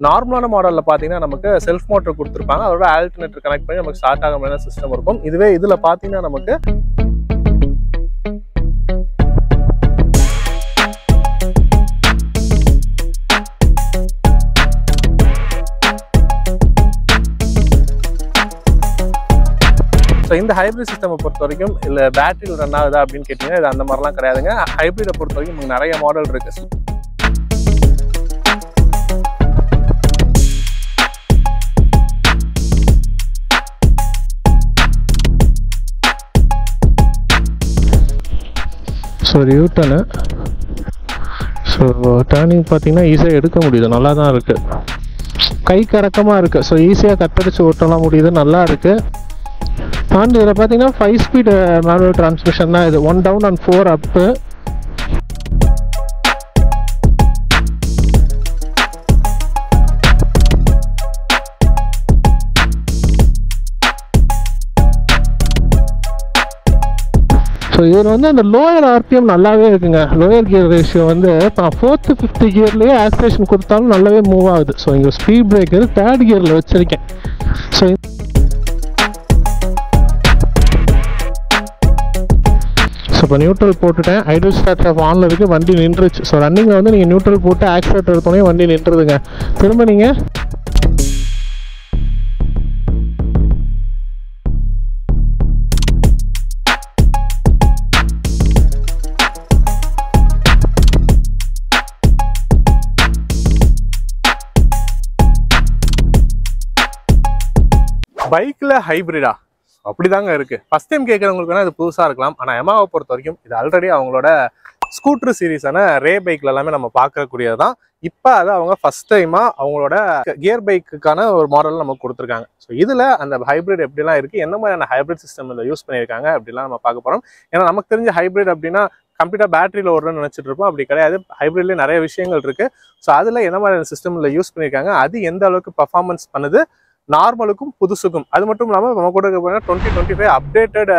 நார்மலான மாடல்ல பாத்தீங்கன்னா நமக்கு செல்ஃப் மோட்டர் கொடுத்துருப்பாங்க. அதோட ஆல்டர்னேட்டர் கனெக்ட் பண்ணி நமக்கு ஸ்டார்ட் ஆக முடியாத சிஸ்டம் இருக்கும். இதுவே இதுல பாத்தீங்கன்னா நமக்கு இந்த ஹைபிரிட் சிஸ்டம் பொறுத்த வரைக்கும் இல்ல பேட்டரியில் ரன் ஆகுதா அப்படின்னு கேட்டீங்கன்னா இது அந்த மாதிரிலாம் கிடையாதுங்க. ஹைபிரிட்டை பொறுத்த வரைக்கும் நிறைய மாடல் இருக்கு. ஸோ யூட்டனு டர்னிங் பார்த்தீங்கன்னா ஈஸியாக எடுக்க முடியுது, நல்லா தான் இருக்குது, கை கறக்கமாக இருக்குது. ஸோ ஈஸியாக கத்தடிச்சு ஓட்டலாம் முடியுது, நல்லா இருக்குது. அண்ட் இதில் பார்த்தீங்கன்னா 5 ஸ்பீட் மேனுவல் டிரான்ஸ்மிஷன் தான் இது, 1 டவுன் அண்ட் 4 அப்பு. ஸோ இதில் வந்து அந்த லோயர் ஆர்பிஎம் நல்லாவே இருக்குங்க. லோயர் கியர் ரேஷியோ வந்து இப்போ 4th 5th கியர்லேயே ஆக்சிலேஷன் கொடுத்தாலும் நல்லாவே மூவ் ஆகுது. ஸோ இங்கே ஸ்பீட் பிரேக்கர் 3rd கியரில் வச்சுருக்கேன். ஸோ இப்போ நியூட்ரல் போட்டுட்டேன், ஐடில் ஸ்டார்ட் ஆஃப் ஆனில் இருக்குது, வண்டி நின்றுச்சு. ஸோ ரன்னிங்கில் வந்து நீங்கள் நியூட்ரல் போட்டு ஆக்சிலேட்டர் எடுத்தோடனே வண்டி நின்றுதுங்க. திரும்ப நீங்கள் பைக்கில் ஹைப்ரிடா அப்படிதாங்க இருக்கு. ஃபர்ஸ்ட் டைம் கேட்குறவங்களுக்கு வேணா இது புதுசாக இருக்கலாம். ஆனால் யமாஹாவை பொறுத்த வரைக்கும் இது ஆல்ரெடி அவங்களோட ஸ்கூட்டர் சீரீஸான ரே பைக்ல எல்லாமே நம்ம பார்க்கக்கூடியது தான். இப்போ அதை அவங்க ஃபர்ஸ்ட் டைமாக அவங்களோட கியர் பைக்குக்கான ஒரு மாடல் நமக்கு கொடுத்துருக்காங்க. ஸோ இதில் அந்த ஹைப்ரிட் எப்படிலாம் இருக்குது, என்ன மாதிரியான ஹைப்ரிட் சிஸ்டம் இதில் யூஸ் பண்ணியிருக்காங்க அப்படிலாம் நம்ம பார்க்க போகிறோம். ஏன்னா நமக்கு தெரிஞ்ச ஹைப்ரிட் அப்படின்னா கம்ப்ளீட்டாக பேட்டரியில் ஓடுறோன்னு நினச்சிட்டு இருப்போம். அப்படி கிடையாது, ஹைப்ரிட்லேயே நிறைய விஷயங்கள் இருக்குது. ஸோ அதில் என்ன மாதிரியான சிஸ்டமில் யூஸ் பண்ணியிருக்காங்க, அது எந்த அளவுக்கு பர்ஃபார்மன்ஸ் பண்ணுது நார்மலுக்கும் புதுசுக்கும். அது மட்டும் இல்லாமல் நம்ம கூட 2025 அப்டேட்டட்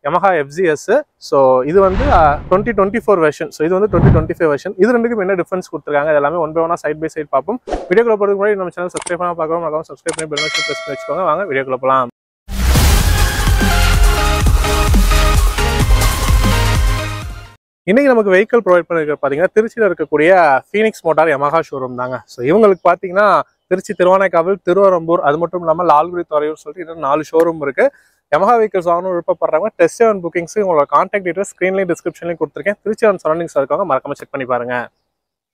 யமஹா FZS. ஸோ இது வந்து 2024 வெர்ஷன். ஸோ இது வந்து 2025 வெர்ஷன். இது ரெண்டுக்கும் என்ன டிஃபரன்ஸ் கொடுத்துருக்காங்க எல்லாமே ஒன் பை ஒன்னா சைட் பை சைட் பார்ப்போம். வீடியோக்குள்ள போகிறதுக்கு முன்னாடி நம்ம சேனல் சப்ஸ்கிரைப் பண்ண பார்க்கலாம், சப்ஸ்கிரைப் பண்ணி பெல் பட்டன் பிரஸ் பண்ணி வச்சுக்கோங்க. வாங்க வீடியோக்குள்ள போகலாம். இன்னைக்கு நமக்கு வெஹிக்கிள் ப்ரொவைட் பண்ணிருக்க பார்த்தீங்கன்னா திருச்சியில் இருக்கக்கூடிய ஃபீனிக்ஸ் மோட்டார் யமஹா ஷோரூம் தாங்க. ஸோ இவங்களுக்கு பார்த்தீங்கன்னா திருச்சி, திருவானைக்காவல், திருவரம்பூர், அது மட்டும் இல்லாமல் லால்குடி, துறையூர் சொல்லிட்டு இன்னும் 4 ஷோரூம் இருக்கு. யமஹா வெஹிக்கிள்ஸ் வாங்கணும் விருப்பப்படுறாங்க. டெஸ்ட் அண்ட் புக்கிங்ஸ் உங்களோட கான்டாக்ட் டீட்டெயில்ஸ் ஸ்க்ரீன்லையும் டிஸ்கிரிப்ஷன்லையும் கொடுத்துருக்கேன். திருச்சி அண்ட் சரௌண்டிங்ஸ் இருக்காங்க, மறக்காம செக் பண்ணி பாருங்க.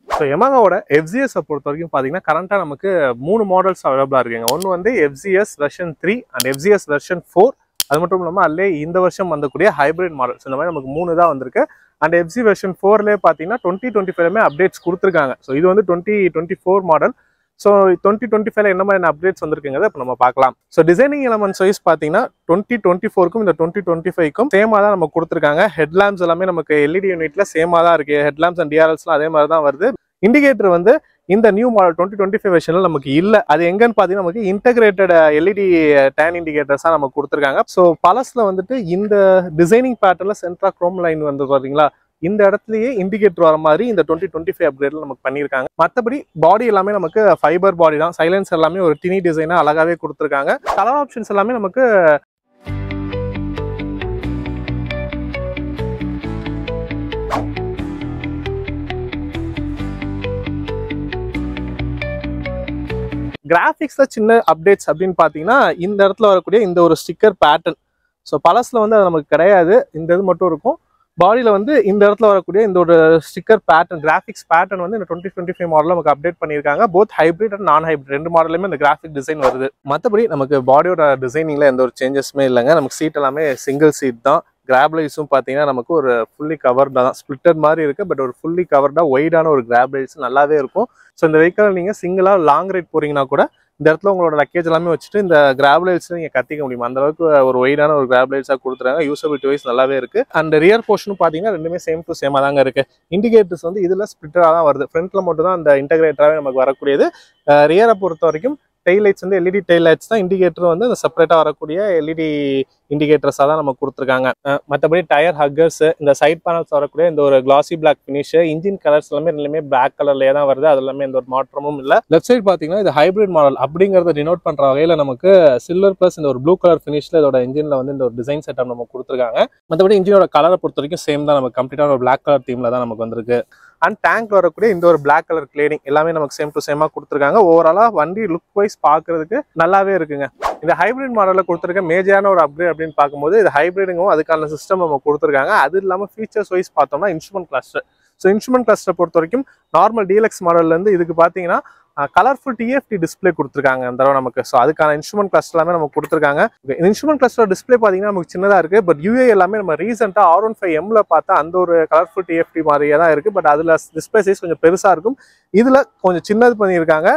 ஸோ யமஹாவோட FZS பொறுத்த வரைக்கும் பார்த்தீங்கன்னா கரண்டாக நமக்கு 3 மாடல்ஸ் அவைலபிளாக இருக்குங்க. ஒன்று வந்து FZS version 3 and FZS version 4. அது மட்டும் இல்லாமல் அதிலே இந்த வருஷம் வந்தக்கூடிய ஹைப்ரிட் மாடல்ஸ் இந்த மாதிரி நமக்கு 3 தான் வந்திருக்கு. அண்ட் FZ வெர்ஷன் 4லேயே பார்த்தீங்கன்னா 2025 அப்டேட்ஸ் கொடுத்துருக்காங்க. ஸோ இது வந்து 2024 மாடல். ஸோ 2025 என்ன மாதிரி அப்டேட்ஸ் வந்திருக்குங்கிறத இப்போ நம்ம பார்க்கலாம். ஸோ டிசைனிங் எலமெண்ட்ஸ் வைஸ் பார்த்தீங்கன்னா 2024க்கும் இந்த 2025க்கும் சேமாக தான் நம்ம கொடுத்துருக்காங்க. ஹெட்லாம்ப்ஸ் எல்லாமே நமக்கு LED யூனிட்ல சேமாக தான் இருக்கு. ஹெட்லாம்ப்ஸ் அண்ட் DRLஸ்லாம் அதே மாதிரி தான் வருது. இண்டிகேட்டர் வந்து இந்த நியூ மாடல் 2025 வெர்ஷன்ல நமக்கு இல்லை. அது எங்கன்னு பார்த்தீங்கன்னா நமக்கு இன்டகிரேட்டட் LED டேன் இண்டிகேட்டர்ஸாக நமக்கு கொடுத்துருக்காங்க. ஸோ பழசுல வந்துட்டு இந்த டிசைனிங் பேட்டர்ல சென்ட்ரா குரோம் லைன் வந்து பார்த்தீங்களா, இந்த இடத்துலயே இண்டிகேட்டர் வர மாதிரி இந்த 2025 அப்கிரேட்ல நமக்கு பண்ணியிருக்காங்க. மற்றபடி பாடி எல்லாமே நமக்கு ஃபைபர் பாடி தான். சைலன்ஸ் எல்லாமே ஒரு டினி டிசைனா அழகாவே கொடுத்துருக்காங்க. கலர் ஆப்ஷன்ஸ் எல்லாமே நமக்கு கிராஃபிக்ஸ்ல சின்ன அப்டேட்ஸ் அப்படின்னு பார்த்தீங்கன்னா இந்த இடத்துல வரக்கூடிய இந்த ஒரு ஸ்டிக்கர் பேட்டர்ன். ஸோ பழசுல வந்து அது நமக்கு கிடையாது, இந்த இது மட்டும் இருக்கும். பாடியில் வந்து இந்த இடத்துல வரக்கூடிய இந்த ஒரு ஸ்டிக்கர் பேட்டர்ன், கிராஃபிக்ஸ் பேட்டர்ன் வந்து இந்த 2025 மாடலில் நமக்கு அப்டேட் பண்ணியிருக்காங்க. போத் ஹைப்ரிட் அண்ட் நான் ஹைப்ரிட் 2 மாடலுமே இந்த கிராஃபிக் டிசைன் வருது. மற்றபடி நமக்கு பாடியோட டிசைனிங்ல எந்த ஒரு சேஞ்சஸுமே இல்லைங்க. நமக்கு சீட் எல்லாமே சிங்கிள் சீட் தான். கிராப் லைட்ஸும் பார்த்தீங்கன்னா நமக்கு ஒரு ஃபுல்லி கவர்டாக தான், ஸ்பிளிட்டட் மாதிரி இருக்குது. பட் ஒரு ஃபுல்லி கவர்டாக ஒய்டான ஒரு கிராப் லைட்ஸ் நல்லாவே இருக்கும். ஸோ இந்த வெஹிக்கிள் நீங்கள் சிங்கிளாக லாங் ரைட் போகிறீங்கன்னா கூட இந்த இடத்துல உங்களோட லக்கேஜ் எல்லாமே வச்சுட்டு இந்த கிராப் லைட்ஸ் நீங்கள் கத்திக்க முடியும். அந்த அளவுக்கு ஒரு ஒய்டான ஒரு கிராப் லைட்ஸாக கொடுத்துறாங்க. யூசபிலிட்டி வைஸ் நல்லாவே இருக்குது. அண்ட் ரியர் போர்ஷனும் பார்த்தீங்கன்னா ரெண்டுமே சேம் டு சேமாக தாங்க இருக்குது. இண்டிகேட்டர்ஸ் வந்து இதில் ஸ்பிளிட்டராக தான் வருது. ஃப்ரண்ட்டில் மட்டும் தான் அந்த இன்டகிரேட்டராகவே நமக்கு வரக்கூடியது. ரியரை பொறுத்த வரைக்கும் டெயில் லைட்ஸ் வந்து எல்இடி டெயில் லைட்ஸ் தான். இண்டிகேட்டர் வந்து அந்த செப்பரேட்டாக வரக்கூடிய எல்இடி இண்டிகேட்டர்ஸாக தான் நம்ம கொடுத்துருக்காங்க. மற்றபடி டயர் ஹக்கர்ஸ், இந்த சைட் பேனல்ஸ் வரக்கூடிய இந்த ஒரு கிளாசி பிளாக் ஃபினிஷ், இன்ஜின் கலர்ஸ் எல்லாமே பிளாக் கலர்லேயே தான் வருது. அது எல்லாமே எந்த ஒரு மாற்றமும் இல்லை. லெஃப்ட் சைடு பார்த்தீங்கன்னா இது ஹைப்ரிட் மாடல் அப்படிங்கிறத டினோட் பண்ணுற வகையில் நமக்கு சில்வர் ப்ளஸ் இந்த ஒரு ப்ளூ கலர் ஃபினிஷில் இதோட இன்ஜினில் வந்து இந்த ஒரு டிசைன் செட்டப் நம்ம கொடுத்துருக்காங்க. மற்றபடி இன்ஜினோட கலரை பொறுத்த வரைக்கும் சேம் தான், நமக்கு கம்ப்ளீட்டான ஒரு பிளாக் கலர் தீமில் தான் நமக்கு வந்திருக்கு. அண்ட் டேங்க் வரக்கூடிய இந்த ஒரு பிளாக் கலர் கிளேடிங் எல்லாமே நமக்கு சேம் டு சேமாக கொடுத்துருக்காங்க. ஓவராலாக வண்டி லுக் வைஸ் பார்க்கறதுக்கு நல்லாவே இருக்குங்க. இந்த ஹைப்ரிட் மாடலில் கொடுத்துருக்க மேஜரான ஒரு அப்கிரேட் அப்படின்னு பார்க்கும்போது இது ஹைப்ரிடுங்கும் அதுக்கான சிஸ்டம் நம்ம கொடுத்துருக்காங்க. அது இல்லாமல் ஃபீச்சர்ஸ் வைஸ் பார்த்தோம்னா instrument cluster. So instrument cluster பொறுத்த வரைக்கும் நார்மல் டீலக்ஸ் மாடல்லேருந்து இதுக்கு பார்த்தீங்கன்னா கலர்ஃபுல் டிஎஃப்டி டிஸ்பிளே கொடுத்துருக்காங்க இந்த தடவை நமக்கு. ஸோ அதுக்கான இன்ஸ்ட்ருமெண்ட் கிளஸ்டர் எல்லாமே நம்ம கொடுத்துருக்காங்க. இன்ஸ்ட்ருமெண்ட் கிளஸ்டர் டிஸ்பிளே பார்த்தீங்கன்னா நமக்கு சின்னதாக இருக்குது. பட் யூஏ எல்லாமே நம்ம ரீசெண்டாக R15M பார்த்தா அந்த ஒரு கலர்ஃபுல் டிஎஃப்டி மாதிரியே தான் இருக்குது. பட் அதில் டிஸ்பிளே சைஸ் கொஞ்சம் பெருசாக இருக்கும். இதில் கொஞ்சம் சின்னது பண்ணியிருக்காங்க.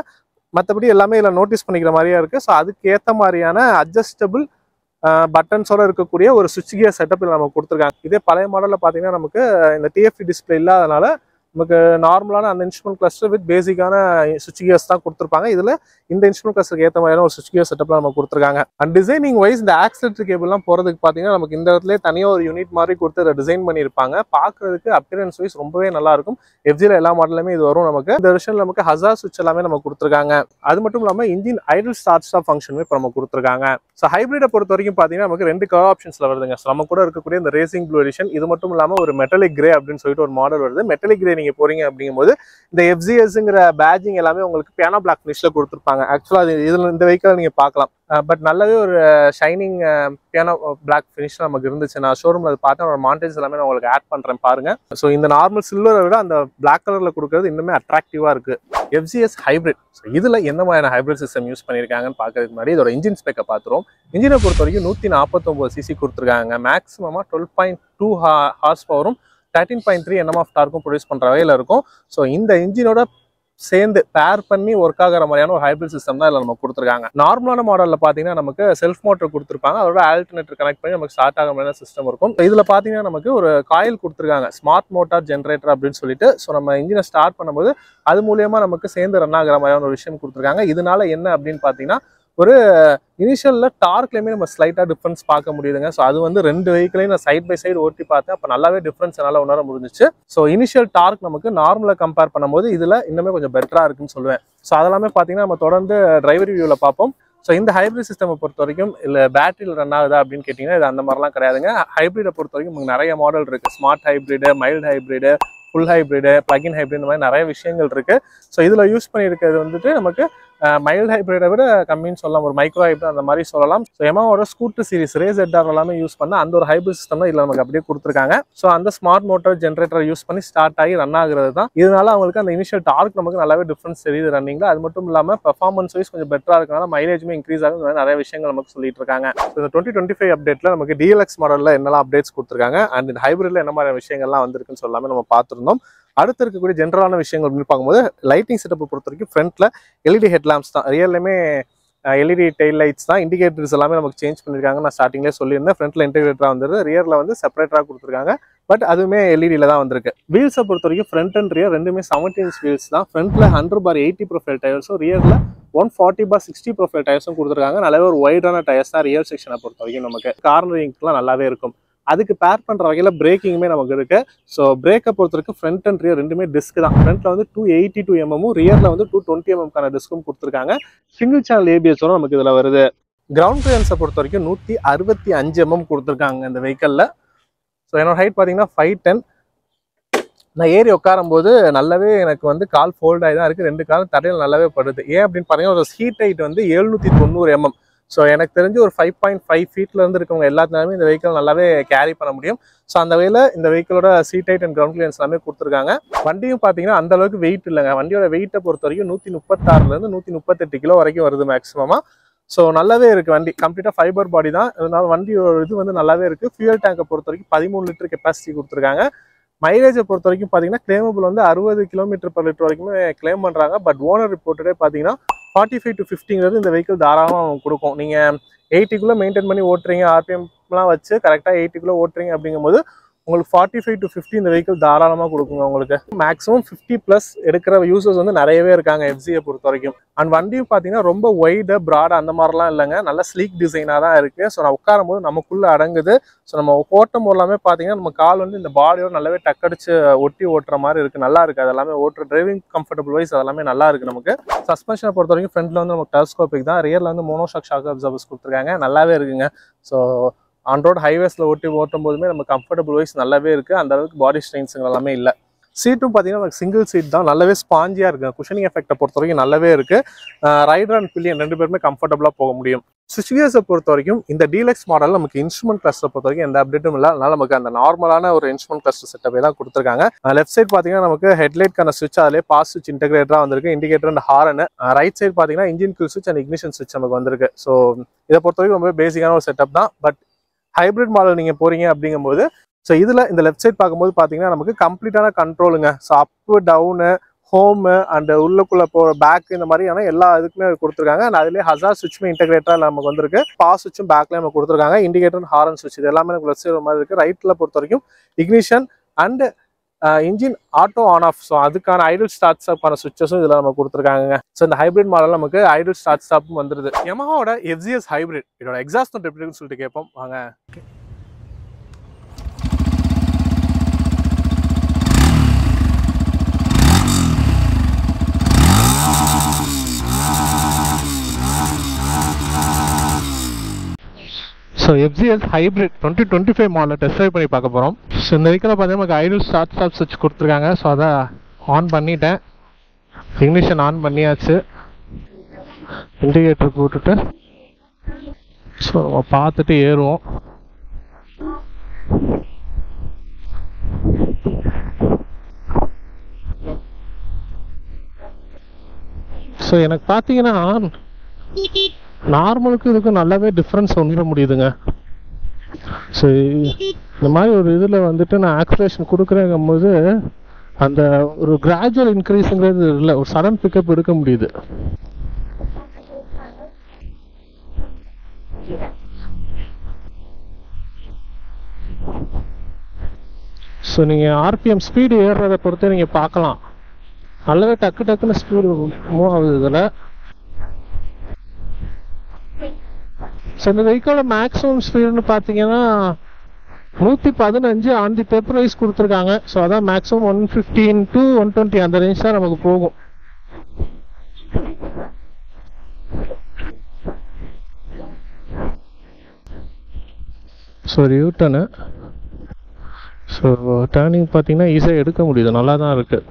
மற்றபடி எல்லாமே இதில் நோட்டீஸ் பண்ணிக்கிற மாதிரியே இருக்குது. ஸோ அதுக்கு ஏற்ற மாதிரியான அட்ஜஸ்டபிள் பட்டன்ஸோட இருக்கக்கூடிய ஒரு சுவிட்ச் கியர் செட்டப் நம்ம கொடுத்துருக்காங்க. இதே பழைய மாடலில் பார்த்தீங்கன்னா நமக்கு இந்த டிஎஃப்டி டிஸ்பிளே இல்லாதனால நமக்கு நார்மலான அந்த இன்ஸ்ட்ருமெண்ட் கிளஸ்டர் வித் பேசிக்கான சுவிட்ச் கியர்ஸ் தான் கொடுத்துருப்பாங்க. இதில் இந்த இன்ஸ்ட்ருமெண்ட் கிளஸ்டருக்கு ஏற்ற மாதிரியான ஒரு சுவிட்ச் கியர் செட்டப்லாம் நம்ம கொடுத்துருக்காங்க. அண்ட் டிசைனிங் வைஸ் இந்த ஆக்சிலேட்டர் கேபிள்லாம் போகிறதுக்கு பார்த்தீங்கன்னா நமக்கு இந்த இடத்துல தனியாக ஒரு யூனிட் மாதிரி கொடுத்து டிசைன் பண்ணியிருப்பாங்க. பார்க்கறதுக்கு அப்பியரன்ஸ் வைஸ் ரொம்பவே நல்லா இருக்கும். எஃப்ஜியில் எல்லா மாடலுமே இது வரும். நமக்கு இந்த வருஷன் நமக்கு ஹசார் சுவிட்ச் எல்லாமே நம்ம கொடுத்துருக்காங்க. அது மட்டும் இல்லாமல் இன்ஜின் ஐடல் ஸ்டார்ட் ஸ்டாப் ஃபங்க்ஷனுமே இப்போ நம்ம கொடுத்துருக்காங்க. ஸோ ஹைப்ரிடை பொறுத்த வரைக்கும் பார்த்தீங்கன்னா நமக்கு 2 கலர் ஆப்ஷன்ஸில் வருதுங்க. ஸோ நம்ம கூட இருக்கக்கூடிய இந்த ரேசிங் ப்ளூ எடிஷன், இது மட்டும் இல்லாமல் ஒரு மெட்டலிக் கிரே அப்படின்னு சொல்லிட்டு ஒரு மாடல் வருது. மெட்டலிக் கிரே நீங்கள் போறீங்க அப்படிங்கும்போது இந்த எஃப்ஜிஎஸ்ங்கிற பேஜிங் எல்லாமே உங்களுக்கு பியானோ பிளாக் ஃபினிஷில் கொடுத்துருப்பாங்க. ஆக்சுவலாக அது இதில் இந்த வெஹிக்கிள் நீங்கள் பார்க்கலாம். பட் நல்லாவே ஒரு ஷைனிங் பியானோ பிளாக் ஃபினிஷ் நமக்கு இருந்துச்சு. நான் ஷோரூமில் அது பார்த்தேன். ஒரு மாண்டேஜ் எல்லாமே நான் உங்களுக்கு ஆட் பண்ணுறேன் பாருங்க. ஸோ இந்த நார்மல் சில்வரை விட அந்த பிளாக் கலரில் கொடுக்குறது இன்னுமே அட்ராக்டிவாக இருக்குது. FGS hybrid. ஸோ இதில் என்ன மாதிரியான ஹைப்ரிட் சிஸ்டம் யூஸ் பண்ணியிருக்காங்கன்னு பார்க்கறதுக்கு முன்னாடி இதோட இன்ஜின் ஸ்பெக்கை பார்த்துருவோம். இன்ஜினை பொறுத்த வரைக்கும் 149 சிசி கொடுத்துருக்காங்க. மேக்ஸிமமாக 12.2 ஹார்ஸ் பவரும் 13.3 Nm ஆஃப் டார்க்கும் ப்ரொடியூஸ் பண்ணுற வகையில் இருக்கும். ஸோ இந்த இன்ஜினோட சேர்ந்து பேர் பண்ணி ஒர்க் ஆகிற மாதிரியான ஒரு ஹைப்ரிட் சிஸ்டம் தான் இதில் நம்ம கொடுத்துருக்காங்க. நார்மலான மாடலில் பார்த்தீங்கன்னா நமக்கு செல்ஃப் மோட்டர் கொடுத்துருப்பாங்க. அதோட ஆல்டர்னேட்டர் கனெக்ட் பண்ணி நமக்கு ஸ்டார்ட் ஆகிற மாதிரியான சிஸ்டம் இருக்கும். இதில் பார்த்தீங்கன்னா நமக்கு ஒரு காயில் கொடுத்துருக்காங்க, ஸ்மார்ட் மோட்டார் ஜென்ரேட்டர் அப்படின்னு சொல்லிட்டு. ஸோ நம்ம இன்ஜினை ஸ்டார்ட் பண்ணும்போது அது மூலியமாக நமக்கு சேர்ந்து ரன் ஆகிற மாதிரியான ஒரு விஷயம் கொடுத்துருக்காங்க. இதனால என்ன அப்படின்னு பார்த்தீங்கன்னா ஒரு இனிஷியலில் டார்க்லேயுமே நம்ம ஸ்லைட்டாக டிஃப்ரென்ஸ் பார்க்க முடியுதுங்க. ஸோ அது வந்து 2 வெஹிக்கிளையும் நான் சைட் பை சைடு ஓட்டி பார்த்தேன். அப்போ நல்லாவே டிஃப்ரென்ஸ் என்னால் உணர முடிஞ்சிச்சு. ஸோ இனிஷியல் டார்க் நமக்கு நார்மலாக கம்பேர் பண்ணும்போது இதில் இன்னுமே கொஞ்சம் பெட்டராக இருக்குன்னு சொல்லுவேன். ஸோ அதெல்லாமே பார்த்தீங்கன்னா நம்ம தொடர்ந்து டிரைவர் ரிவ்யூவில் பார்ப்போம். ஸோ இந்த ஹைப்ரிட் சிஸ்டம் பொறுத்த வரைக்கும் இல்லை பேட்டரியில் ரன் ஆகுதா அப்படின்னு கேட்டிங்கன்னா இது அந்த மாதிரிலாம் கிடையாதுங்க. ஹைப்ரிடை பொறுத்த வரைக்கும் நமக்கு நிறைய மாடல் இருக்குது. Smart hybrid, mild hybrid, full hybrid, plugin hybrid, இந்த மாதிரி நிறைய விஷயங்கள் இருக்குது. ஸோ இதில் யூஸ் பண்ணியிருக்கிறது வந்துட்டு நமக்கு மைல்டு ஹைப்ரிடை விட கம்மின்னு சொல்லலாம். ஒரு மைக்ரோ ஹைப்ரிட் அந்த மாதிரி சொல்லலாம். ஸோ எமாவோட ஸ்கூட்டர் சீரிஸ் ரேஸ் ZR எல்லாமே யூஸ் பண்ண அந்த ஒரு ஹைப்ரிட் சிஸ்டம் தான் இதில் நமக்கு அப்படியே கொடுத்துருக்காங்க. ஸோ அந்த ஸ்மார்ட் மோட்டர் ஜென்ரேட்டர் யூஸ் பண்ணி ஸ்டார்ட் ஆகி ரன் ஆகுறது தான். இதனால அவங்களுக்கு அந்த இனிஷியல் டார்க் நமக்கு நல்லாவே டிஃப்ரென்ஸ் தெரியுது ரன்னிங்கில். அது மட்டும் இல்லாமல் பெர்ஃபார்மன்ஸ் வைஸ் கொஞ்சம் பெட்டராக இருக்கனால மைலேஜுமே இன்க்ரீஸ் ஆகும். நிறைய விஷயங்கள் நமக்கு சொல்லிட்டு இருக்காங்க. இந்த 2025 அப்டேட்டில் நமக்கு DLX மாடலில் என்னெல்லாம் அப்டேட்ஸ் கொடுத்துருக்காங்க அண்ட் இந்த ஹைப்ரிட்ல என்ன மாதிரி விஷயங்கள்லாம் வந்திருக்குன்னு சொல்லாமல் நம்ம பார்த்துருந்தோம். அடுத்து இருக்கக்கூடிய ஜென்ரலான விஷயங்கள் அப்படின்னு பார்க்கும்போது லைட்டிங் செட்டப்பை பொறுத்த வரைக்கும் ஃப்ரண்ட்ல எல்இடி ஹெட்லாம்ப்ஸ் தான். ரியல்லுமே எல்இடி டெயில் லைட்ஸ் தான். இண்டிகேட்டர்ஸ் எல்லாமே நமக்கு சேஞ்ச் பண்ணியிருக்காங்க. நான் ஸ்டார்டிங்லேயே சொல்லியிருந்தேன். ஃப்ரண்ட்ல இன்டிகிரேட்டராக வந்துருக்கு, ரியரில் வந்து செப்பரேட்டராக கொடுத்துருக்காங்க. பட் அதுவுமே எல்இடியில் தான் வந்திருக்கு. வீல்ஸை பொறுத்த வரைக்கும் ஃப்ரண்ட் அண்ட் ரியர் ரெண்டுமே 17 inch வீல்ஸ் தான். ஃப்ரண்ட்ல 100/80 ப்ரொஃபைல் டயர்ஸும் ரியரில் 140/60 ப்ரொஃபைல் டயர்ஸும் கொடுத்துருக்காங்க. நல்லாவே ஒரு வைடான டயர்ஸ் தான் ரியர் செக்ஷனை பொறுத்த வரைக்கும். நமக்கு கார்னரிங்லாம் நல்லாவே இருக்கும். அதுக்கு பேர் பண்ணுற வகையில் பிரேக்கிங்குமே நமக்கு இருக்கு. ஸோ பிரேக்கை பொறுத்த வரைக்கும் ஃப்ரண்ட் அண்ட் ரியர் ரெண்டுமே டிஸ்க் தான். ஃப்ரண்ட்ல வந்து 282 mm, ரியரில் வந்து 220 mm டிஸ்கும் கொடுத்துருக்காங்க. சிங்கிள் சேனல் ABS நமக்கு இதில் வருது. கிரவுண்ட் கிளியரன்ஸை பொறுத்த வரைக்கும் 165 mm கொடுத்துருக்காங்க இந்த வெஹிக்கிளில். ஸோ என்னோட ஹைட் பார்த்தீங்கன்னா 5'10". நான் ஏறி உட்காரும்போது நல்லாவே எனக்கு வந்து கால் ஃபோல்ட் ஆகி தான் இருக்குது. 2 காலும் தரையில் நல்லாவே படுது. ஏன் அப்படின்னு பார்த்தீங்கன்னா ஒரு சீட் ஹைட் வந்து 790 mm. ஸோ எனக்கு தெரிஞ்சு ஒரு 5.5 feetல இருந்து இருக்கவங்க எல்லாத்துனாலுமே இந்த வெஹிக்கிள் நல்லாவே கேரி பண்ண முடியும். ஸோ அந்த வகையில் இந்த வெஹிக்கிளோட seat height and ground clearance எல்லாமே கொடுத்துருக்காங்க. வண்டியும் பார்த்தீங்கன்னா அந்த அளவுக்கு வெயிட் இல்லைங்க. வண்டியோட வெயிட்டை பொறுத்த வரைக்கும் 136 138 கிலோ வரைக்கும் வருது மேக்ஸிமமாக. ஸோ நல்லாவே இருக்குது வண்டி. கம்ப்ளீட்டாக ஃபைபர் பாடி தான். இருந்தாலும் வண்டியோட இது வந்து நல்லாவே இருக்குது. ஃபியூயல் டேங்கை பொறுத்த வரைக்கும் 13 லிட்டர் கெப்பாசிட்டி கொடுத்துருக்காங்க. மைலேஜை பொறுத்த வரைக்கும் பார்த்தீங்கன்னா கிளைமபிள் வந்து 60 km/லிட்டர் வரைக்குமே கிளைம் பண்ணுறாங்க. பட் ஓனர் ரிப்போர்ட்டடே பார்த்தீங்கன்னா 45 to 50 இந்த வெஹிக்கிள் தாராளமாக கொடுக்கும். நீங்கள் 80 மெயின்டைன் பண்ணி ஓட்டுறீங்க, RPMலாம் வச்சு கரெக்டாக 80 ஓட்டுறீங்க அப்படிங்கும்போது உங்களுக்கு 45 to 50 இந்த வெஹிக்கிள் தாராளமாக கொடுக்குங்க. உங்களுக்கு மேக்ஸிமம் 50+ எடுக்கிற யூசர்ஸ் வந்து நிறையவே இருக்காங்க எஃப்சியை பொறுத்த வரைக்கும். அண்ட் வண்டியும் பார்த்தீங்கன்னா ரொம்ப ஒய்டு ப்ராட் அந்த மாதிரிலாம் இல்லைங்க, நல்ல ஸ்லீக் டிசைனாக தான் இருக்குது. ஸோ நான் உட்காரும் போது நமக்குள்ளே அடங்குது. ஸோ நம்ம ஓட்டும் எல்லாமே பார்த்தீங்கன்னா நம்ம கால் வந்து இந்த பாடியோட நல்லாவே டக்கடிச்சு ஒட்டி ஓட்டுற மாதிரி இருக்குது, நல்லா இருக்குது. அது எல்லாமே ஓட்டுற டிரைவிங் கம்ஃபர்டபுள் வைஸ் அதெல்லாமே நல்லா இருக்குது. நமக்கு சஸ்பென்ஷனை பொறுத்த வரைக்கும் ஃப்ரண்ட்டில் வந்து நமக்கு டெலஸ்கோபிக் தான், ரியரில் வந்து மோனோஷாக் ஷாக் அப்சர்வர்ஸ் கொடுத்துருக்காங்க, நல்லாவே இருக்குங்க. ஸோ ஆன்ரோட் ஹைவேஸில் ஓட்டும் போதுமே நம்ம கம்ஃபர்டபுள் வைஸ் நல்லாவே இருக்குது, அந்த அளவுக்கு பாடி ஸ்ட்ரெயின்ஸுங்க எல்லாமே இல்லை. சீட்டும் பார்த்தீங்கன்னா நமக்கு சிங்கிள் சீட் தான், நல்லாவே ஸ்பாஞ்சியாக இருக்குது. குஷனிங் எஃபெக்டை பொறுத்த வரைக்கும் நல்லாவே இருக்குது. ரைடர் அண்ட் பில்லியன் 2 பேருமே கம்ஃபர்டபுளாக போக முடியும். ஸ்விட்ச் கியர்ஸை பொறுத்த வரைக்கும் இந்த டீலக்ஸ் மாடல் நமக்கு இன்ஸ்ட்ருமெண்ட் கிளஸ்டரை பொறுத்த வரைக்கும் எந்த அப்டேட்டும் இல்லை. அதனால நமக்கு அந்த நார்மலான ஒரு இன்ஸ்ட்ருமெண்ட் கிளஸ்டர் செட்டப்பே தான் கொடுத்துருக்காங்க. லெஃப்ட் சைட் பார்த்தீங்கன்னா நமக்கு ஹெட்லைட்கான ஸ்விட்ச், அதிலே பாஸ் ஸ்விட்ச் இன்டெகிரேட்டராக வந்திருக்கு, indicator and horn. Right side பார்த்தீங்கன்னா இன்ஜின் கில் ஸ்விட்ச் அண்ட் இக்னிஷன் ஸ்விட்ச் நமக்கு வந்திருக்கு. ஸோ இதை பொறுத்த வரைக்கும் ரொம்ப பேசிக்கான ஒரு செட்டப் தான். பட் ஹைப்ரிட் மாடல் நீங்கள் போகிறீங்க அப்படிங்கும்போது ஸோ இதில் இந்த லெஃப்ட் சைட் பார்க்கும்போது பார்த்தீங்கன்னா நமக்கு கம்ப்ளீட்டான கண்ட்ரோலுங்க. So up down home and உள்ளுக்குள்ளே போகிற பேக் இந்த மாதிரியான எல்லா இதுக்குமே கொடுத்துருக்காங்க. அண்ட் அதிலே ஹசார் ஸ்விட்சுமே இன்டெகிரேட்டராக நமக்கு வந்திருக்கு, பாஸ் ஸ்விட்சும் பேக்லேயே நமக்கு கொடுத்துருக்காங்க, இண்டிகேட்டர் ஹாரன் ஸ்விட்ச் இது எல்லாமே நமக்கு லெஃப்ட் சைடு மாதிரி இருக்குது. ரைட்டில் பொறுத்த வரைக்கும் ignition and engine auto on off, so அதுக்கான ஐடல் ஸ்டார்ட் ஸ்டாப்பான சுவிச்சஸும் இதில் நம்ம கொடுத்துருக்காங்க. ஸோ இந்த ஹைப்ரிட் மாடல் நமக்கு ஐடல் ஸ்டார்ட் ஸ்டாப்பும் வந்துருது. யமஹாவோட FZS ஹைப்ரிட் இதோட எக்ஸாஸ்ட் நோட் எப்படி இருக்குன்னு சொல்லிட்டு கேட்போம் வாங்க. ஸோ FZS ஹைப்ரிட் 2025 மாடலை டெஸ்ட் ட்ரைவ் பண்ணி பார்க்க போகிறோம். ஸோ இந்த வெஹிக்கில் பார்த்தீங்கன்னா நமக்கு ஐடல் ஸ்டார்ட் ஸ்டாப் ஸ்விட்ச் கொடுத்துருக்காங்க. ஸோ அதை ஆன் பண்ணிட்டேன், இக்னிஷன் ஆன் பண்ணியாச்சு, இண்டிகேட்டர் போட்டுட்டு ஸோ நம்ம பார்த்துட்டு ஏறுவோம். ஸோ எனக்கு பார்த்தீங்கன்னா நார்மலுக்கு இதுக்கு நல்லாவே டிஃப்ரென்ஸ் உணர முடியுதுங்க. ஸோ இந்த மாதிரி ஒரு இதில் வந்துட்டு நான் ஆக்சிலரேஷன் கொடுக்குறேங்கும் போது அந்த ஒரு கிராஜுவல் இன்க்ரீஸுங்கிறது இல்லை, ஒரு சடன் பிக்கப் எடுக்க முடியுது. ஸோ நீங்கள் ஆர்பிஎம் ஸ்பீடு ஏறுறதை பொறுத்து நீங்கள் பார்க்கலாம், நல்லாவே டக்குன்னு ஸ்பீடு மூவ் ஆகுது இதில். ஸோ இந்த வெஹிக்கிளோட மேக்ஸிமம் ஸ்பீடுன்னு பார்த்தீங்கன்னா 115 ஆன் தி பேப்பர் வைஸ் கொடுத்துருக்காங்க. ஸோ அதான் மேக்ஸிமம் 115 to 120 அந்த ரேஞ்ச் தான் நமக்கு போகும். ஸோ யூட்டனு ஸோ டேர்னிங் பார்த்தீங்கன்னா ஈஸியாக எடுக்க முடியுது, நல்லா தான் இருக்குது,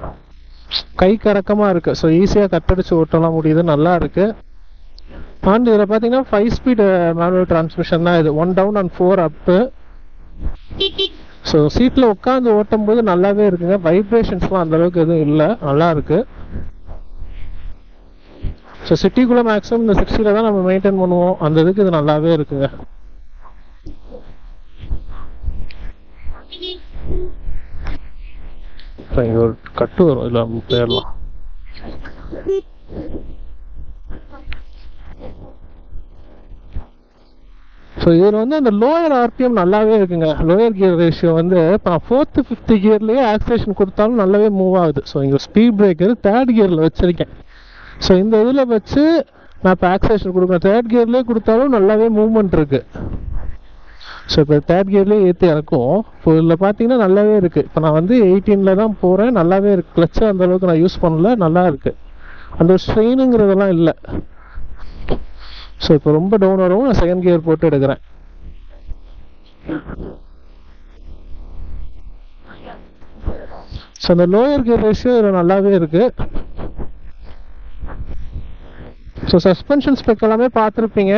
கை கறக்கமாக இருக்குது. ஸோ ஈஸியாக கட்டடிச்சு ஓட்டலாம் முடியுது, நல்லா இருக்குது. அண்ட் இதில் பார்த்தீங்கன்னா 5 ஸ்பீடு மேனுவல் டிரான்ஸ்மிஷன் தான் இது, 1 டவுன் அண்ட் 4 அப்பு. ஸோ சீட்டில் உட்காந்து ஓட்டும் போது நல்லாவே இருக்குங்க, வைப்ரேஷன்ஸ்லாம் அந்தளவுக்கு எதுவும் இல்லை, நல்லா இருக்குது. ஸோ சிட்டிக்குள்ளே மேக்ஸிமம் இந்த 60 தான் நம்ம மெயின்டைன் பண்ணுவோம், அந்த இதுக்கு இது நல்லாவே இருக்குங்க. இங்கே ஒரு கட்டு வரும், இல்லை போயிடலாம். ஸோ இதில் வந்து அந்த லோயர் ஆர்பிஎம் நல்லாவே இருக்குங்க. லோயர் கியர் ரேஷியோ வந்து இப்போ நான் 4th 5th கியர்லேயே ஆக்சிலேஷன் கொடுத்தாலும் நல்லாவே மூவ் ஆகுது. ஸோ இங்கே ஸ்பீட் பிரேக்கர் 3rd கியரில் வச்சுருக்கேன். ஸோ இந்த இதில் வச்சு நான் இப்போ ஆக்சிலேஷன் கொடுக்குறேன், 3rd கியர்லேயே கொடுத்தாலும் நல்லாவே மூவ்மெண்ட் இருக்குது. ஸோ இப்போ 3rd கியர்லேயே ஏற்றி இறக்கும். இப்போ இதில் பார்த்தீங்கன்னா நல்லாவே இருக்குது. இப்போ நான் வந்து 18 தான் போகிறேன், நல்லாவே இருக்குது. கிளச்சை அந்தளவுக்கு நான் யூஸ் பண்ணல, நல்லா இருக்குது, அந்த ஸ்ட்ரெயினுங்கிறதெல்லாம் இல்லை. ஸோ இப்போ ரொம்ப டவுன் வரவும் நான் 2nd கியர் போட்டு எடுக்கிறேன். ஸோ அந்த லோயர் கியர் ரேஷியோ இதில் நல்லாவே இருக்குது. ஸோ சஸ்பென்ஷன் ஸ்பெக் எல்லாமே பார்த்துருப்பீங்க.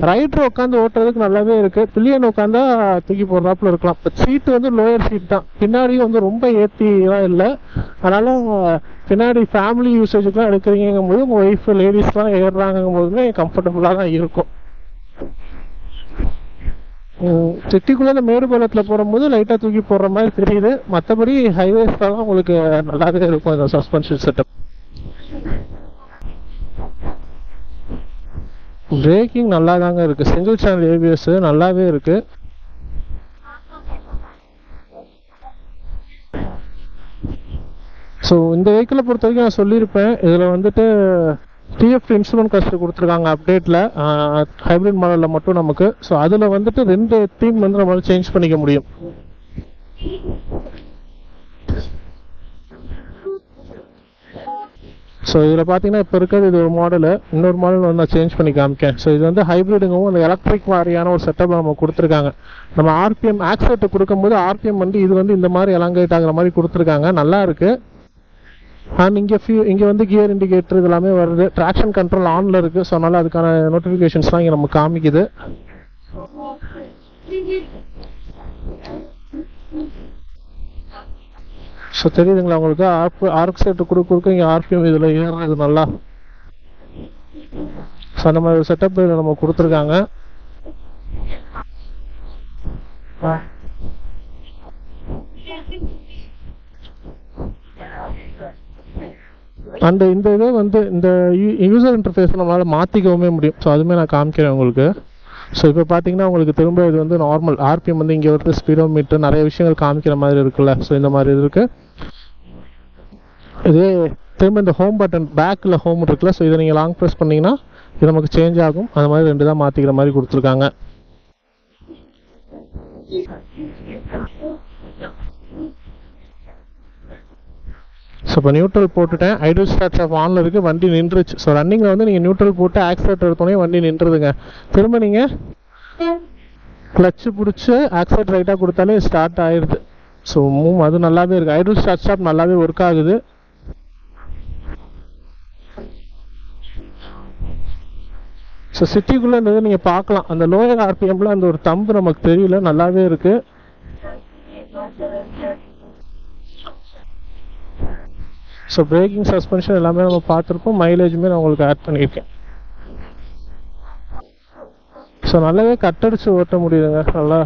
ரைடர் உட்காந்து ஓட்டுறதுக்கு நல்லாவே இருக்குது, பில்லியன் உட்காந்தா தூக்கி போடுறாப்புல இருக்கலாம். இப்போ சீட்டு வந்து லோயர் சீட் தான், பின்னாடியும் வந்து ரொம்ப ஏற்றிலாம் இல்லை. அதனால் பின்னாடி ஃபேமிலி யூசேஜுக்குலாம் எடுக்கிறீங்கும் போது உங்கள் ஒய்ஃப் லேடிஸ்லாம் ஏறுறாங்கும் போதுமே கம்ஃபர்டபுளாக தான் இருக்கும். சிட்டிக்குள்ளே இந்த மேடு பள்ளத்தில் போடும்போது லைட்டாக தூக்கி போடுற மாதிரி தெரியுது, மற்றபடி ஹைவேஸ்லாம் உங்களுக்கு நல்லாவே இருக்கும் இந்த சஸ்பென்ஷன் செட்டப். பிரேக்கிங் நல்லா தாங்க இருக்குது, சிங்கிள் சேனல் ABS நல்லாவே இருக்குது. ஸோ இந்த வெஹிக்கிளை பொறுத்த வரைக்கும் நான் சொல்லியிருப்பேன், இதில் வந்துட்டு டிஎஃப் இன்ஸ்ட்ருமெண்ட் கிளஸ்டர் கொடுத்துருக்காங்க அப்டேட்டில், ஹைப்ரிட் மாடலில் மட்டும் நமக்கு. ஸோ அதில் வந்துட்டு 2 தீம் வந்து நம்மளால் சேஞ்ச் பண்ணிக்க முடியும். ஸோ இதில் பார்த்தீங்கன்னா இப்போ இருக்கிறது இது ஒரு மாடலு, இன்னொரு மாடல் வந்து நான் சேஞ்ச் பண்ணி காமிக்கேன். ஸோ இது வந்து ஹைப்ரிடுங்கவும் அந்த எலக்ட்ரிக் மாதிரியான ஒரு செட்டப் நம்ம கொடுத்துருக்காங்க. நம்ம ஆர்பிஎம் ஆக்சிலேட்டர் கொடுக்கும்போது ஆர்பிஎம் வந்து இது வந்து இந்த மாதிரி எலாங்கேட் ஆகிற மாதிரி கொடுத்துருக்காங்க, நல்லா இருக்குது. அண்ட் இங்கே வந்து கியர் இண்டிகேட்டர் இது எல்லாமே வருது. ட்ராக்ஷன் கண்ட்ரோல் ஆனில் இருக்குது. ஸோ அதனால் அதுக்கான நோட்டிஃபிகேஷன்ஸ்லாம் இங்கே நம்ம காமிக்குது. ஸோ தெரியுதுங்களா உங்களுக்கு, ஆர்க்சேட்டர் கொடுக்க இங்கே ஆர்பிஎம் இதில் ஏறுறது நல்லா. ஸோ அந்த மாதிரி செட்டப் இதில் நம்ம கொடுத்துருக்காங்க. அண்ட் இந்த இதை வந்து இந்த யூசர் இன்டர்ஃபேஸ் நம்மளால் மாற்றிக்கவுமே முடியும். ஸோ அதுவுமே நான் காமிக்கிறேன் உங்களுக்கு. ஸோ இப்போ பார்த்தீங்கன்னா உங்களுக்கு திரும்ப இது வந்து நார்மல் ஆர்பிஎம் வந்து இங்கே வருது, ஸ்பீடோமீட்டர் நிறைய விஷயங்கள் காமிக்கிற மாதிரி இருக்குல்ல. ஸோ இந்த மாதிரி இது இருக்குது. இதே திரும்ப இந்த ஹோம் பட்டன் பேக்கில் ஹோம் இருக்குல்ல, ஸோ இதை நீங்கள் லாங் ப்ரெஸ் பண்ணிங்கன்னா இது நமக்கு சேஞ்ச் ஆகும். அந்த மாதிரி 2 தான் மாற்றிக்கிற மாதிரி கொடுத்துருக்காங்க. ஸோ இப்போ நியூட்ரல் போட்டுட்டேன், ஐடியல் ஸ்டார்ட் ஆஃப் ஆனில் இருக்குது, வண்டி நின்றுச்சு. ஸோ ரன்னிங்கில் வந்து நீங்கள் நியூட்ரல் போட்டு ஆக்சிலேட்டர் எடுத்தோடனே வண்டி நின்றுதுங்க. திரும்ப நீங்கள் கிளச்சு பிடிச்சி ஆக்சிலேட்டர் ரைட்டாக கொடுத்தாலே ஸ்டார்ட் ஆயிடுது. ஸோ அது நல்லாவே இருக்குது. ஐடியல் ஸ்டார்ட் நல்லாவே ஒர்க் ஆகுது. ஸோ சிட்டிக்குள்ளே இருந்தது நீங்கள் பார்க்கலாம், அந்த லோயர் ஆர்பிஎம்ல அந்த ஒரு தம்பு நமக்கு தெரியல, நல்லாவே இருக்குது. ஸோ பிரேக்கிங் சஸ்பென்ஷன் எல்லாமே நம்ம பார்த்துருப்போம், மைலேஜுமே நான் உங்களுக்கு ஆட் பண்ணியிருக்கேன். ஸோ நல்லாவே கட்டடிச்சு ஓட்ட முடியுதுங்க. நல்லா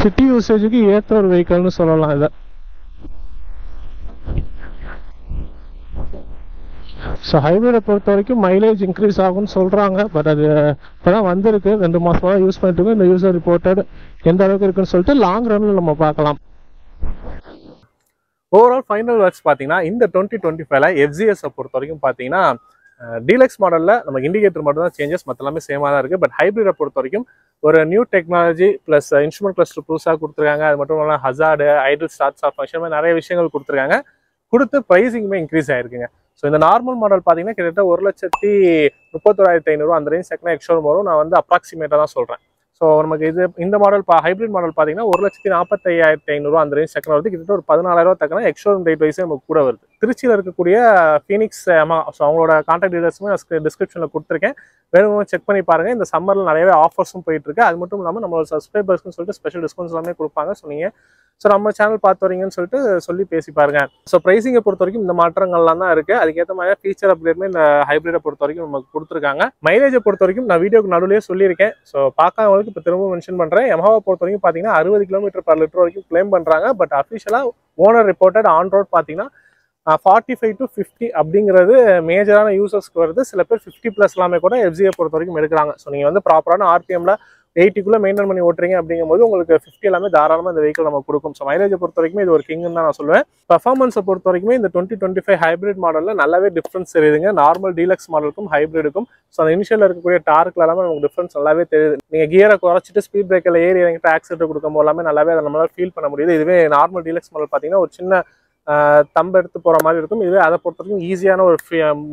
சிட்டி யூசேஜுக்கு ஏற்ற ஒரு வெஹிக்கல்னு சொல்லலாம் இதை. ஸோ ஹைப்ரிடை பொறுத்த வரைக்கும் மைலேஜ் இன்க்ரீஸ் ஆகும்னு சொல்கிறாங்க. பட் அது இப்போ தான் வந்திருக்கு, 2 மாதமாக தான் யூஸ் பண்ணிட்டு இருக்கோம். இந்த யூசர் ரிப்போர்ட்டட் எந்த அளவுக்கு இருக்குன்னு சொல்லிட்டு லாங் ரன்னில் நம்ம பார்க்கலாம். ஓவரால் ஃபைனல் வேர்ட்ஸ் பார்த்தீங்கன்னா இந்த 2025ல எஃப்சிஎஸ் பொறுத்த வரைக்கும் பார்த்தீங்கன்னா டீலக்ஸ் மாடலில் நமக்கு இண்டிகேட்டர் மட்டும் தான் சேஞ்சஸ், மற்ற எல்லாமே சேமாக தான் இருக்குது. பட் ஹைப்ரிடை பொறுத்த வரைக்கும் ஒரு new technology plus instrument cluster புதுசாக கொடுத்துருக்காங்க. அது மட்டும் இல்லாமல் hazard, idle start off function மாதிரி நிறைய விஷயங்கள் கொடுத்துருக்காங்க. கொடுத்து ப்ரைஸிங்குமே இன்க்ரீஸ் ஆகிருக்குங்க. ஸோ இந்த நார்மல் மாடல் பார்த்தீங்கன்னா கிட்டத்தட்ட 1,31,500 அந்த ரேஞ்ச் செகண்ட் எக்ஸ்ஷோரூம் வரும். நான் வந்து அப்ராக்சிமேட்டாக தான் சொல்கிறேன். ஸோ நமக்கு இந்த மாடல் ஹைப்ரிட் மாடல் பார்த்தீங்கன்னா 1,45,500 அந்த ரேஞ்ச் செகண்ட் வருது. கிட்டத்தட்ட ஒரு 14,000 தக்கன எக்ஸ்ஷோரூம் ரேட் வைஸே நமக்கு கூட வருது. திருச்சியில் இருக்கக்கூடிய ஃபீனிக்ஸ் ஸோ அவங்களோட கான்டாக்ட் டீடைல்ஸுமே நான் டிஸ்கிரிப்ஷனில் கொடுத்துருக்கேன், வேணும்னு செக் பண்ணி பாருங்கள். இந்த சம்மரில் நிறையவே ஆஃபர்ஸும் போயிட்டுருக்கு. அது மட்டும் இல்லாமல் நம்மளோட சப்ஸ்கிரைபர்ஸ்னு சொல்லிட்டு ஸ்பெஷல் டிஸ்கவுண்ட்ஸ் எல்லாமே கொடுப்பாங்க. ஸோ நீங்கள் நம்ம சேனல் பார்த்து வரீங்கன்னு சொல்லிட்டு சொல்லி பேசி பாருங்க. ஸோ ப்ரைஸிங்கை பொறுத்த வரைக்கும் இந்த மாற்றங்கள்லாம் தான் இருக்குது. அதுக்கேற்ற மாதிரி ஃபீச்சர் அப்கிரேட்மே இந்த ஹைப்ரிடை பொறுத்த வரைக்கும் நமக்கு கொடுத்துருக்காங்க. மைலேஜை பொறுத்த வரைக்கும் நான் வீடியோக்கு நடுவிலே சொல்லியிருக்கேன். ஸோ பார்க்காதவங்களுக்கு இப்போ திரும்ப மென்ஷன் பண்ணுறேன். யமஹாவை பொறுத்த வரைக்கும் பார்த்தீங்கன்னா 60 km/லிட்டர் வரைக்கும் கிளைம் பண்ணுறாங்க. பட் அஃபிஷியலாக ஓனர் ரிப்போர்ட்டட் ஆன் ரோட் பார்த்தீங்கன்னா 45 to 50 அப்படிங்கிறது மேஜரான யூசர்ஸ்க்கு வருது. சில பேர் 50+ எல்லாமே கூட எஃப்சியை பொறுத்த வரைக்கும் எடுக்கிறாங்க. ஸோ நீங்கள் வந்து ப்ராப்பரான ஆர்பிஎம்ல 80க்குள்ளே மெயின்டைன் பண்ணி ஓட்டுறீங்க அப்படிங்கும்போது உங்களுக்கு 50 எல்லாமே தாராளமாக இந்த வெஹிக்கிள் நம்ம கொடுக்கும். ஸோ மைலேஜை பொறுத்த வரைக்கும் இது ஒரு கிங்னு தான் நான் சொல்லுவேன். பர்ஃபார்மன்ஸை பொறுத்த வரைக்குமே இந்த 2025 ஹைப்ரிட் மாடலில் நல்லாவே டிஃப்ரென்ஸ் தெரியுதுங்க. நார்மல் டீலக்ஸ் மாடலுக்கும் ஹைப்ரிடுக்கும். ஸோ அந்த இனிஷியலில் இருக்கக்கூடிய டார்க்கில் எல்லாமே நமக்கு டிஃப்ரென்ஸ் நல்லாவே தெரியுது. நீங்கள் கியரை குறைச்சிட்டு ஸ்பீட் பிரேக்கில் ஏறி இறங்கிட்டு ஆக்சிலேட்டர் கொடுக்கும்போது எல்லாமே நல்லாவே அதை நம்மளால் ஃபீல் பண்ண முடியுது. இதுவே நார்மல் டீலக்ஸ் மாடல் பார்த்தீங்கன்னா ஒரு சின்ன தம்பு எடுத்து போகிற மாதிரி இருக்கும். இதுவே அதை பொறுத்த வரைக்கும் ஈஸியான ஒரு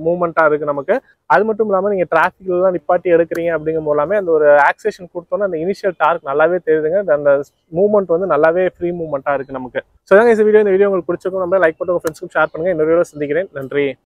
மூவ்மெண்ட்டாக இருக்குது நமக்கு. அது மட்டும் இல்லாமல் நீங்கள் டிராஃபிக்லாம் நிப்பாட்டி எடுக்கிறீங்க அப்படிங்கும் போலாமே அந்த ஒரு ஆக்சிலேஷன் கொடுத்தோன்னா அந்த இனிஷியல் டார்க் நல்லாவே தெரியுதுங்க. அந்த மூவ்மெண்ட் வந்து நல்லாவே ஃப்ரீ மூவ்மெண்ட்டாக இருக்குது நமக்கு. ஸோ தாங்க இந்த வீடியோ உங்களுக்கு பிடிச்சிருக்கும். நம்ம லைக் போட்டு உங்கள் ஃப்ரெண்ட்ஸ்க்கும் ஷேர் பண்ணுங்கள். இன்னொரு வீடியோ சந்திக்கிறேன். நன்றி.